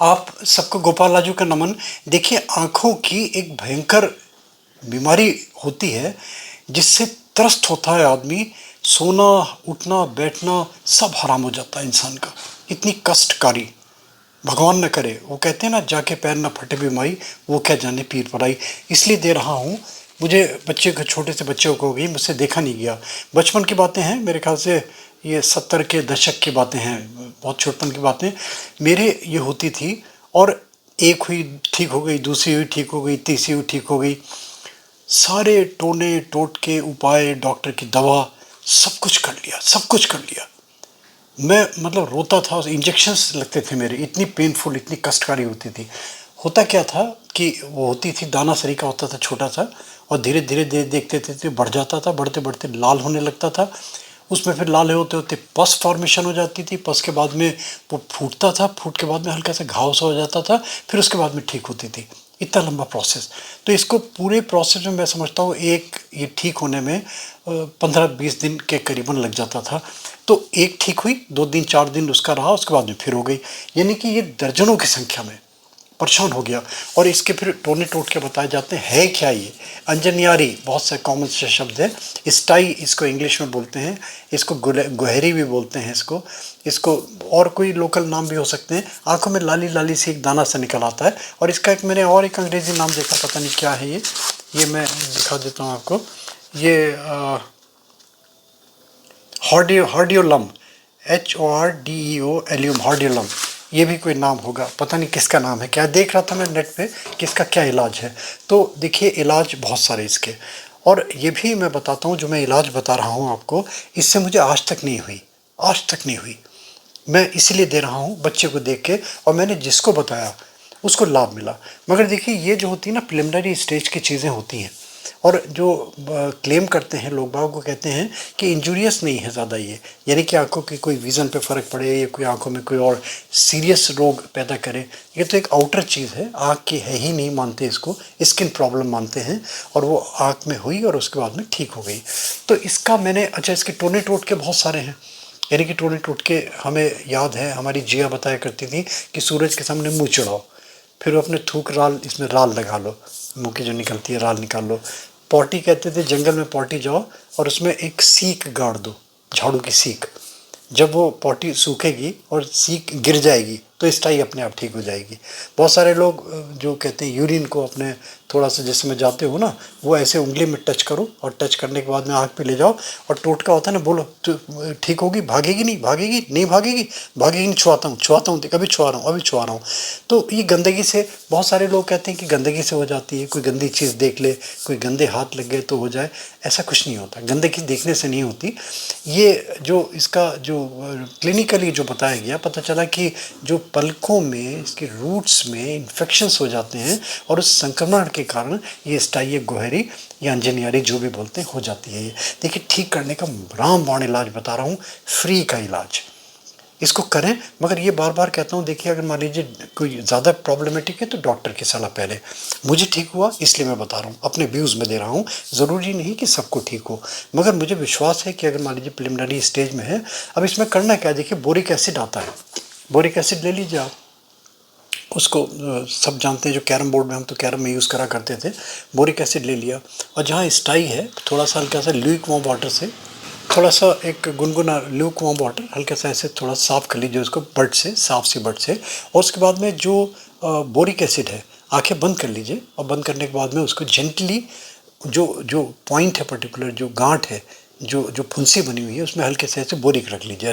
आप सबको गोपाल राजू का नमन। देखिए, आँखों की एक भयंकर बीमारी होती है जिससे त्रस्त होता है आदमी। सोना, उठना, बैठना सब हराम हो जाता है इंसान का। इतनी कष्टकारी, भगवान न करे। वो कहते हैं ना, जाके पैर न फटे भी माई, वो क्या जाने पीर पराई। इसलिए दे रहा हूँ। मुझे बच्चे को, छोटे से बच्चे को हो गई, मुझसे देखा नहीं गया। बचपन की बातें हैं मेरे ख्याल से, ये 70 के दशक की बातें हैं, बहुत छोटपन की बातें मेरे ये होती थी। और एक हुई ठीक हो गई, दूसरी हुई ठीक हो गई, तीसरी हुई ठीक हो गई। सारे टोने टोटके, उपाय, डॉक्टर की दवा, सब कुछ कर लिया, सब कुछ कर लिया। मैं मतलब रोता था, इंजेक्शंस लगते थे मेरे, इतनी पेनफुल, इतनी कष्टकारी होती थी। होता क्या था कि वो होती थी, दाना सरी का होता था छोटा सा, और धीरे धीरे देखते थे तो बढ़ जाता था, बढ़ते बढ़ते लाल होने लगता था। उसमें फिर लाल होते होते पस फॉर्मेशन हो जाती थी। पस के बाद में वो फूटता था, फूट के बाद में हल्का सा घाव सा हो जाता था, फिर उसके बाद में ठीक होती थी। इतना लंबा प्रोसेस। तो इसको पूरे प्रोसेस में मैं समझता हूँ एक ये ठीक होने में 15-20 दिन के करीबन लग जाता था। तो एक ठीक हुई, 2 दिन 4 दिन उसका रहा, उसके बाद में फिर हो गई। यानी कि ये दर्जनों की संख्या में परेशान हो गया। और इसके फिर टोने टोट के बताए जाते हैं, है क्या ये? अंजनियारी बहुत से कॉमन से शब्द है। स्टाई इसको इंग्लिश में बोलते हैं, इसको गुहरी भी बोलते हैं इसको। इसको और कोई लोकल नाम भी हो सकते हैं। आंखों में लाली लाली से एक दाना सा निकल आता है। और इसका एक मैंने और एक अंग्रेजी नाम देखा, पता नहीं क्या है ये मैं दिखा देता हूँ आपको। ये हॉर्डियोलम, HORDEOLUM, हॉर्डियोलम। ये भी कोई नाम होगा, पता नहीं किसका नाम है। क्या देख रहा था मैं नेट पे कि इसका क्या इलाज है। तो देखिए, इलाज बहुत सारे इसके। और ये भी मैं बताता हूँ, जो मैं इलाज बता रहा हूँ आपको, इससे मुझे आज तक नहीं हुई, आज तक नहीं हुई। मैं इसलिए दे रहा हूँ बच्चे को देख के, और मैंने जिसको बताया उसको लाभ मिला। मगर देखिए, ये जो होती है ना, प्रिलिमिनरी स्टेज की चीज़ें होती हैं। और जो क्लेम करते हैं लोग बाग, वो कहते हैं कि इंजूरियस नहीं है ज़्यादा ये। यानी कि आंखों की कोई विज़न पे फ़र्क पड़े, या कोई आंखों में कोई और सीरियस रोग पैदा करे। ये तो एक आउटर चीज़ है, आँख की है ही नहीं मानते इसको, स्किन प्रॉब्लम मानते हैं। और वो आँख में हुई और उसके बाद में ठीक हो गई। तो इसका मैंने, अच्छा, इसके टोने टोट के बहुत सारे हैं। यानी कि टोने टोट के हमें याद है, हमारी जिया बताया करती थी कि सूरज के सामने मुँह चढ़ाओ, फिर अपने थूक राल, इसमें राल लगा लो, मुँह की जो निकलती है राल निकाल लो। पॉटी कहते थे, जंगल में पॉटी जाओ और उसमें एक सीख गाड़ दो, झाड़ू की सीख। जब वो पॉटी सूखेगी और सीख गिर जाएगी तो स्टाई अपने आप ठीक हो जाएगी। बहुत सारे लोग जो कहते हैं यूरिन को अपने थोड़ा सा, जैसे में जाते हो ना, वो ऐसे उंगली में टच करो, और टच करने के बाद में आँख पे ले जाओ, और टोटका होता है ना, बोलो तो ठीक होगी। भागेगी नहीं, भागेगी नहीं, भागेगी, भागेगी नहीं, छुआता हूँ, छुआता हूँ, अभी छुआ रहा हूँ, अभी छुआ रहा हूँ। तो ये गंदगी से, बहुत सारे लोग कहते हैं कि गंदगी से हो जाती है, कोई गंदी चीज़ देख ले, कोई गंदे हाथ लग गए तो हो जाए। ऐसा कुछ नहीं होता, गंदगी देखने से नहीं होती। ये जो इसका जो क्लिनिकली जो बताया गया, पता चला कि जो पलकों में, इसके रूट्स में इन्फेक्शंस हो जाते हैं, और उस संक्रमण के कारण ये स्टाई गोहरी या अंजनियारी जो भी बोलते हैं हो जाती है ये। देखिए, ठीक करने का रामबाण इलाज बता रहा हूँ, फ्री का इलाज। इसको करें। मगर ये बार बार कहता हूँ, देखिए, अगर मान लीजिए कोई ज़्यादा प्रॉब्लमेटिक है तो डॉक्टर की सलाह पहले। मुझे ठीक हुआ इसलिए मैं बता रहा हूँ, अपने व्यूज़ में दे रहा हूँ। ज़रूरी नहीं कि सबको ठीक हो, मगर मुझे विश्वास है कि अगर मान लीजिए प्रिलिमिनरी स्टेज में है। अब इसमें करना क्या है, देखिए, बोरिक एसिड आता है, बोरिक एसिड ले लीजिए आप। उसको सब जानते हैं, जो कैरम बोर्ड में, हम तो कैरम में यूज़ करा करते थे। बोरिक एसिड ले लिया, और जहाँ स्टाई है थोड़ा सा हल्का सा ल्यूक वार्म वाटर से, थोड़ा सा एक गुनगुना ल्यूक वार्म वाटर हल्का सा ऐसे थोड़ा साफ़ कर लीजिए उसको बट से, साफ सी बट से। और उसके बाद में जो बोरिक एसिड है, आंखें बंद कर लीजिए, और बंद करने के बाद में उसको जेंटली, जो जो पॉइंट है पर्टिकुलर, जो गांठ है, जो जो फुंसी बनी हुई है, उसमें हल्के से ऐसे बोरिक रख लीजिए,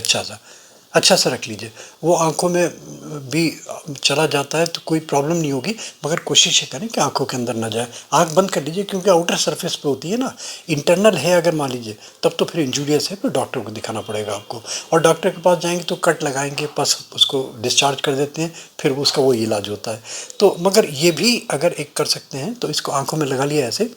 अच्छा सा रख लीजिए। वो आंखों में भी चला जाता है तो कोई प्रॉब्लम नहीं होगी, मगर कोशिश ये करें कि आंखों के अंदर ना जाए। आंख बंद कर लीजिए, क्योंकि आउटर सरफेस पे होती है ना, इंटरनल है अगर मान लीजिए, तब तो फिर इंजूरियस है, फिर डॉक्टर को दिखाना पड़ेगा आपको। और डॉक्टर के पास जाएंगे तो कट लगाएंगे, बस उसको डिस्चार्ज कर देते हैं, फिर उसका वो इलाज होता है। तो मगर ये भी अगर एक कर सकते हैं तो इसको आंखों में लगा लिया ऐसे,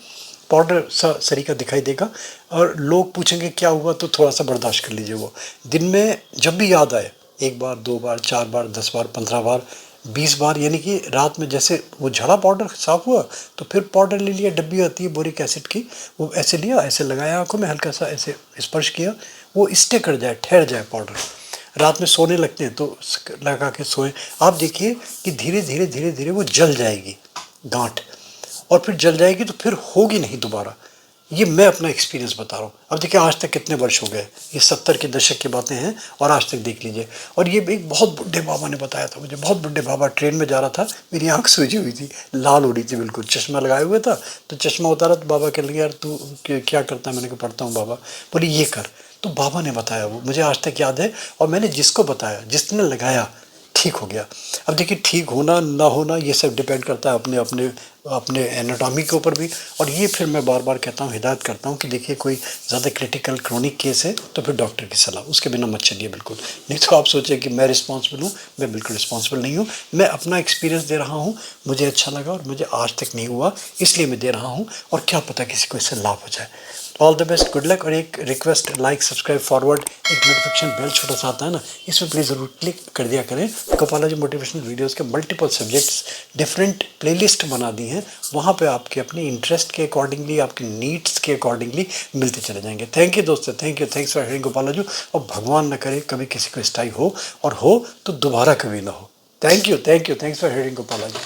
पाउडर सा सरीका दिखाई देगा, और लोग पूछेंगे क्या हुआ, तो थोड़ा सा बर्दाश्त कर लीजिए। वो दिन में जब भी याद आए, 1 बार, 2 बार, 4 बार, 10 बार, 15 बार, 20 बार, यानी कि रात में जैसे वो झड़ा पाउडर साफ हुआ तो फिर पाउडर ले लिया, डब्बी आती है बोरिक एसिड की, वो ऐसे लिया, ऐसे लगाया आंखों में, हल्का सा ऐसे स्पर्श किया, वो स्टे कर जाए, ठहर जाए पाउडर। रात में सोने लगते हैं तो लगा के सोएं। आप देखिए कि धीरे धीरे धीरे धीरे वो जल जाएगी गांठ, और फिर जल जाएगी तो फिर होगी नहीं दोबारा। ये मैं अपना एक्सपीरियंस बता रहा हूँ। अब देखिए आज तक कितने वर्ष हो गए, ये 70 के दशक की बातें हैं और आज तक देख लीजिए। और ये एक बहुत बुढ़े बाबा ने बताया था मुझे, बहुत बुढ़े बाबा, ट्रेन में जा रहा था, मेरी आंख सूजी हुई थी, लाल हो रही थी बिल्कुल, चश्मा लगाए हुए था, तो चश्मा उतारा तो बाबा कह लगे यार तू क्या करता है, मैंने कहा पढ़ता हूँ बाबा। बोले ये कर, तो बाबा ने बताया, वो मुझे आज तक याद है। और मैंने जिसको बताया, जिसने लगाया, ठीक हो गया। अब देखिए ठीक होना ना होना ये सब डिपेंड करता है अपने अपने अपने एनाटॉमी के ऊपर भी। और ये फिर मैं बार बार कहता हूँ, हिदायत करता हूँ कि देखिए कोई ज़्यादा क्रिटिकल क्रोनिक केस है तो फिर डॉक्टर की सलाह, उसके बिना मत चलिए बिल्कुल। नहीं तो आप सोचें कि मैं रिस्पॉन्सिबल हूँ, मैं बिल्कुल रिस्पॉन्सिबल नहीं हूँ। मैं अपना एक्सपीरियंस दे रहा हूँ, मुझे अच्छा लगा और मुझे आज तक नहीं हुआ इसलिए मैं दे रहा हूँ, और क्या पता किसी को इससे लाभ हो जाए। All the best, good luck. और एक रिक्वेस्ट, लाइक सब्सक्राइब फॉरवर्ड, एक नोटिफिकेशन बेल छोटा सा आता है ना, इसमें प्लीज़ ज़रूर क्लिक कर दिया करें। कपाला जी मोटिवेशनल वीडियोस के मल्टीपल सब्जेक्ट्स डिफरेंट प्लेलिस्ट बना दी हैं, वहाँ पे आपके अपने इंटरेस्ट के अकॉर्डिंगली, आपके नीड्स के अकॉर्डिंगली मिलते चले जाएंगे। थैंक यू दोस्तों, thank you, thanks for hearing Gopala ji. और भगवान न करे कभी किसी को स्टाई हो, और हो तो दोबारा कभी ना हो। Thank you, thanks for hearing Gopala ji.